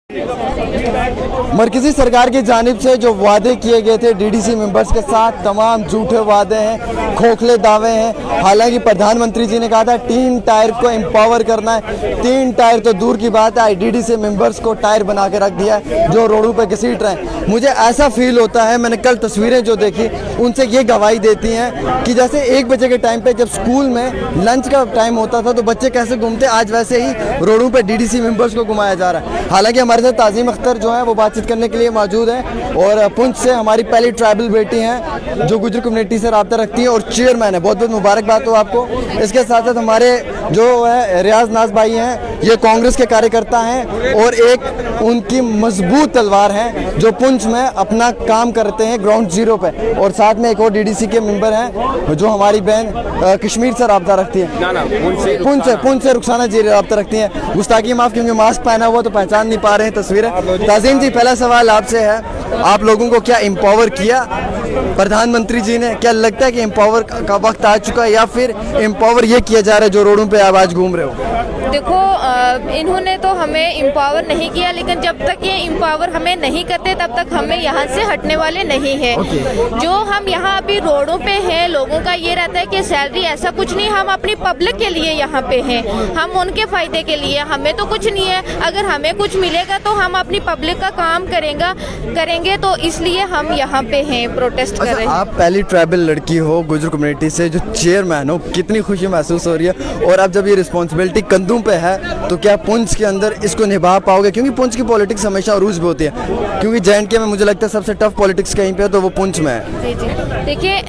मरकजी सरकार की जानिब से जो वादे किए गए थे डीडीसी मेंबर्स के साथ, तमाम झूठे वादे हैं, खोखले दावे हैं। हालांकि प्रधानमंत्री जी ने कहा था 3 टायर को एम्पावर करना है। 3 टायर तो दूर की बात है, डीडीसी मेंबर्स को टायर बना के रख दिया है जो रोडों पे घसीट रहे हैं। मुझे ऐसा फील होता है, मैंने कल तस्वीरें जो देखी उनसे ये गवाही देती हैं कि जैसे 1 बजे के टाइम पे जब स्कूल में लंच का टाइम होता था तो बच्चे कैसे घूमते, आज वैसे ही रोडों पे डीडीसी मेंबर्स को घुमाया जा रहा है। हालांकि हमारे साथ ताज़ीम अख्तर जो है वो बातचीत करने के लिए मौजूद है और पुंछ से हमारी पहली ट्राइबल बेटी हैं जो गुजर कम्युनिटी से रब्ता रखती है और चेयरमैन है। बहुत बहुत मुबारकबाद हो आपको। इसके साथ साथ हमारे जो है रियाज नाज भाई हैं, ये कांग्रेस के कार्यकर्ता हैं और एक उनकी मजबूत तलवार है जो पुंछ में अपना काम करते हैं ग्राउंड जीरो पे। और साथ में एक और डीडीसी के मेंबर हैं जो हमारी बहन कश्मीर से रब्ता रखती है, पुंछ से रुखसाना जी रब्ता रखती हैं। गुस्ताखी माफ, क्योंकि मास्क पहना हुआ तो पहचान नहीं पा रहे हैं तस्वीरें। ताज़ीम जी, पहला सवाल आपसे है, आप लोगों को क्या एम्पावर किया प्रधानमंत्री जी ने? क्या लगता है कि एम्पावर का वक्त आ चुका है या फिर एम्पावर ये किया जा रहा है जो रोडों पे आप आज घूम रहे हो? देखो, इन्होंने तो हमें एम्पावर नहीं किया, लेकिन जब तक ये एम्पावर हमें नहीं करते तब तक हमें यहाँ से हटने वाले नहीं हैं। जो हम यहाँ अभी रोडों पे हैं, लोगों का ये रहता है कि सैलरी, ऐसा कुछ नहीं। हम अपनी पब्लिक के लिए यहाँ पे हैं, हम उनके फायदे के लिए, हमें तो कुछ नहीं है। अगर हमें कुछ मिलेगा तो हम अपनी पब्लिक का काम करेंगे, तो इसलिए हम यहाँ पे हैं, प्रोटेस्ट कर रहे हैं। आप पहली ट्राइबल लड़की हो गुजर कम्युनिटी से जो चेयरमैन हो, कितनी खुशी महसूस हो रही है? और अब जब ये रिस्पॉन्सिबिलिटी कंधों पे है तो क्या पुंछ के अंदर इसको निभा पाओगे? क्योंकि पुंछ की पॉलिटिक्स हमेशा अरूज पे होती है, क्योंकि JNK में मुझे लगता है सबसे टफ पॉलिटिक्स कहीं पे है तो वो पुंछ में है। जी जी, देखिए,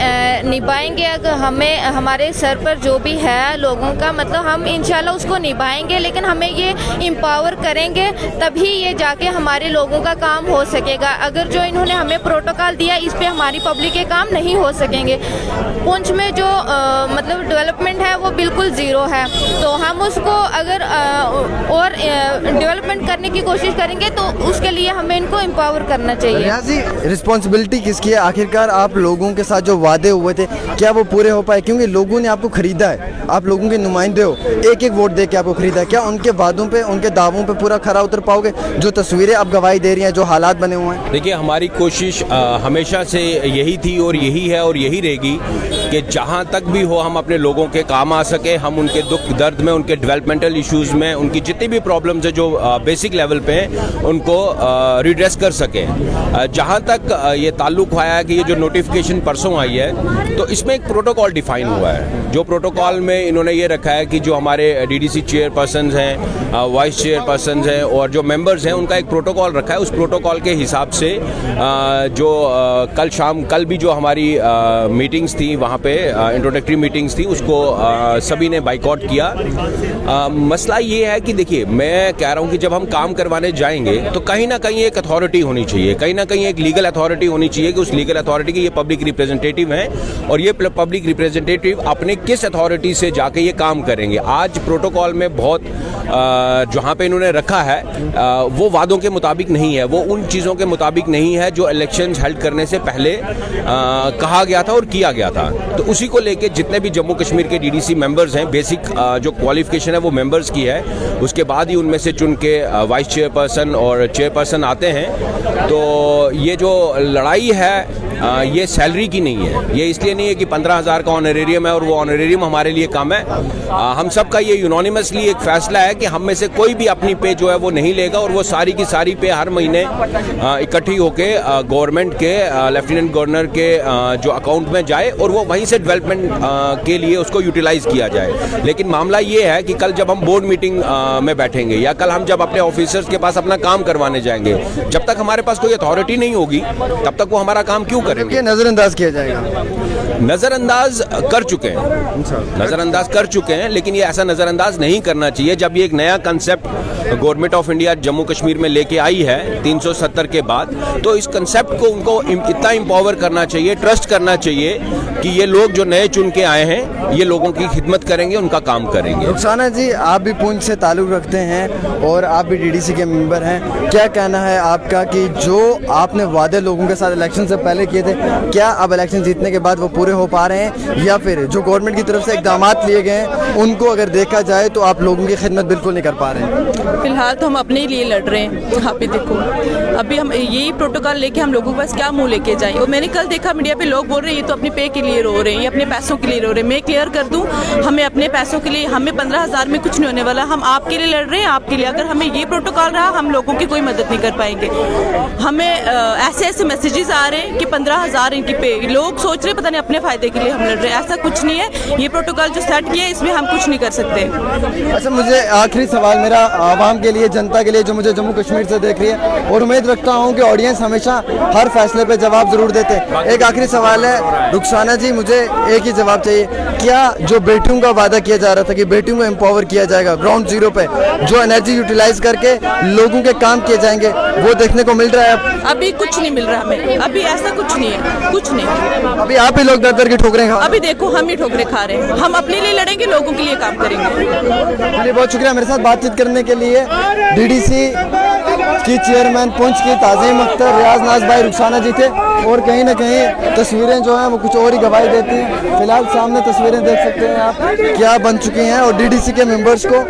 निभाएंगे। अगर हमें, हमारे सर पर जो भी है लोगों का, मतलब हम इंशाल्लाह उसको निभाएंगे, लेकिन हमें ये एम्पावर करेंगे तभी ये जाके हमारे लोगों का काम हो सकेगा। अगर जो इन्होंने हमें प्रोटोकॉल दिया इस पे हमारी पब्लिक के काम नहीं हो सकेंगे। पुंछ में जो मतलब डेवलपमेंट है वो बिल्कुल ज़ीरो है, तो हम उसको अगर और डेवलपमेंट करने की कोशिश करेंगे तो उसके लिए हमें इनको एम्पावर करना चाहिए। रिस्पॉन्सिबिलिटी किसकी है? आखिरकार आप लोगों के साथ जो वादे हुए थे क्या वो पूरे हो पाए? क्योंकि लोगों ने आपको खरीदा है, आप लोगों के नुमाइंदे हो, एक एक वोट दे के आपको खरीदा है। क्या उनके वादों पे, उनके दावों पे पूरा खरा उतर पाओगे? जो तस्वीरें आप गवाही दे रही हैं, जो हालात बने हुए हैं। देखिए, हमारी कोशिश हमेशा से यही थी और यही है और यही रहेगी कि जहाँ तक भी हो हम अपने लोगों के काम आ सके, हम उनके दुख दर्द में, उनके डेवलपमेंटल इश्यूज़ में, उनकी जितनी भी प्रॉब्लम्स है जो बेसिक लेवल पे हैं उनको रिड्रेस कर सकें। जहाँ तक ये ताल्लुक़ आया है कि ये जो नोटिफिकेशन परसों आई है तो इसमें एक प्रोटोकॉल डिफाइन हुआ है। जो प्रोटोकॉल में इन्होंने ये रखा है कि जो हमारे डीडीसी चेयरपर्सन हैं, वाइस चेयरपर्सन हैं और जो मेंबर्स हैं उनका एक प्रोटोकॉल रखा है। उस प्रोटोकॉल के हिसाब से जो कल भी जो हमारी मीटिंग्स थी वहाँ पे इंट्रोडक्टरी मीटिंग्स थी, उसको सभी ने बाइकआउट किया। मसला ये है कि देखिए, मैं कह रहा हूँ कि जब हम काम करवाने जाएंगे तो कहीं ना कहीं एक अथॉरिटी होनी चाहिए, कहीं ना कहीं एक लीगल अथॉरिटी होनी चाहिए कि उस लीगल अथॉरिटी के ये पब्लिक रिप्रेजेंटेटिव हैं और ये पब्लिक रिप्रेजेंटेटिव अपने किस अथॉरिटी से जाके ये काम करेंगे। आज प्रोटोकॉल में बहुत जहाँ पे इन्होंने रखा है वो वादों के मुताबिक नहीं है, वो उन चीज़ों के मुताबिक नहीं है जो इलेक्शंस हेल्ड करने से पहले कहा गया था और किया गया था। तो उसी को लेके जितने भी जम्मू कश्मीर के डीडीसी मेंबर्स हैं, बेसिक जो क्वालिफिकेशन है वो मेंबर्स की है, उसके बाद ही उनमें से चुन के वाइस चेयरपर्सन और चेयरपर्सन आते हैं। तो ये जो लड़ाई है ये सैलरी की नहीं है, ये इसलिए नहीं है कि 15,000 का ऑनरेरियम है और वो ऑनरेरियम हमारे लिए कम है। हम सब का ये यूनोनिमसली एक फैसला है कि हम में से कोई भी अपनी पे जो है वो नहीं लेगा और वो सारी की सारी पे हर महीने इकट्ठी होके गवर्नमेंट के लेफ्टिनेंट गवर्नर के जो अकाउंट में जाए और वो वहीं से डेवलपमेंट के लिए उसको यूटिलाइज किया जाए। लेकिन मामला ये है कि कल जब हम बोर्ड मीटिंग में बैठेंगे या कल हम जब अपने ऑफिसर्स के पास अपना काम करवाने जाएंगे, जब तक हमारे पास कोई अथॉरिटी नहीं होगी तब तक वो हमारा काम क्यों करेंगे? नजरअंदाज किया जाएगा। नजरअंदाज कर चुके हैं, लेकिन ये ऐसा नजरअंदाज नहीं करना चाहिए। जब ये एक नया concept government of India Jammu Kashmir में लेके आई है 370 के बाद, तो इस कंसेप्ट को उनको इतना एम्पावर करना चाहिए, ट्रस्ट करना चाहिए कि ये लोग जो नए चुन के आए हैं ये लोगों की खिदमत करेंगे, उनका काम करेंगे। रुखसाना जी, आप भी पुंछ से ताल्लुक़ रखते हैं और आप भी डीडीसी के मेंबर हैं, क्या कहना है आपका कि जो आपने वादे लोगों के साथ इलेक्शन से पहले किए किए थे, क्या अब इलेक्शन जीतने के बाद वो पूरे हो पा रहे हैं, या फिर जो गवर्नमेंट की तरफ से इकदाम लिए गए हैं उनको अगर देखा जाए तो आप लोगों की खिदमत बिल्कुल नहीं कर पा रहे हैं? फिलहाल तो हम अपने लिए लड़ रहे हैं। यहाँ पे देखो, अभी हम यही प्रोटोकॉल लेके हम लोगों के पास क्या मुंह लेके जाएं। और मैंने कल देखा मीडिया पे लोग बोल रहे हैं ये तो अपने पे के लिए रो रहे हैं, ये अपने पैसों के लिए रो रहे हैं। मैं क्लियर कर दूं, हमें अपने पैसों के लिए, हमें 15,000 में कुछ नहीं होने वाला। हम आपके लिए लड़ रहे हैं, आपके लिए। अगर हमें ये प्रोटोकॉल रहा, हम लोगों की कोई मदद नहीं कर पाएंगे। हमें ऐसे ऐसे मैसेजेस आ रहे हैं कि 15,000 इनकी पे, लोग सोच रहे पता नहीं अपने फायदे के लिए हम लड़ रहे हैं। ऐसा कुछ नहीं है। ये प्रोटोकॉल जो सेट किया है इसमें हम कुछ नहीं कर सकते। अच्छा, मुझे आखिरी सवाल मेरा आवाम के लिए, जनता के लिए जो मुझे जम्मू कश्मीर से देख रही है, और उम्मीद रखता हूँ कि ऑडियंस हमेशा हर फैसले पे जवाब जरूर देते हैं। एक आखिरी सवाल है रुखसाना जी, मुझे एक ही जवाब चाहिए। क्या जो बेटियों का वादा किया जा रहा था कि बेटियों को एम्पावर किया जाएगा ग्राउंड जीरो पे, जो एनर्जी यूटिलाइज करके लोगों के काम किए जाएंगे, वो देखने को मिल रहा है? अभी कुछ नहीं मिल रहा हमें, अभी ऐसा कुछ नहीं है, कुछ नहीं। अभी आप ही लोग दर दर की ठोकरें खा। अभी देखो हम ही ठोकरे खा रहे हैं। हम अपने लिए लड़ेंगे, लोगों के लिए काम करेंगे। चलिए, बहुत शुक्रिया मेरे साथ बातचीत करने के लिए। डीडीसी की चेयरमैन पुंछ की ताज़ीम अख्तर, रियाज नाज भाई रुखसाना जी थे। और कहीं ना कहीं तस्वीरें जो हैं वो कुछ और ही गवाही देती हैं। फिलहाल सामने तस्वीरें देख सकते हैं आप क्या बन चुकी हैं, और डीडीसी के मेंबर्स को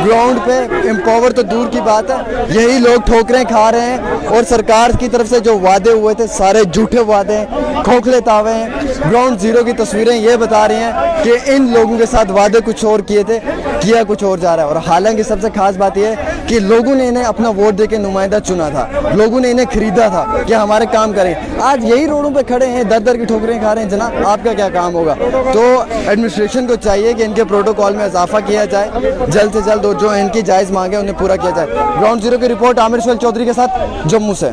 ग्राउंड पे एम्पावर तो दूर की बात है, यही लोग ठोकरें खा रहे हैं। और सरकार की तरफ से जो वादे हुए थे सारे झूठे वादे हैं, खोखले दावे हैं। ग्राउंड जीरो की तस्वीरें ये बता रही हैं कि इन लोगों के साथ वादे कुछ और किए थे, किया कुछ और जा रहा है। और हालांकि सबसे खास बात यह है कि लोगों ने इन्हें अपना वोट देके नुमाइंदा चुना था, लोगों ने इन्हें खरीदा था कि हमारे काम करें। आज यही रोडों पे खड़े हैं, दर दर की ठोकरें खा रहे हैं। जनाब, आपका क्या काम होगा? तो एडमिनिस्ट्रेशन को चाहिए कि इनके प्रोटोकॉल में इजाफा किया जाए, जल्द से जल्द, और जो इनकी जायज़ मांगे उन्हें पूरा किया जाए। ग्राउंड जीरो की रिपोर्ट आमिर चौधरी के साथ जम्मू से।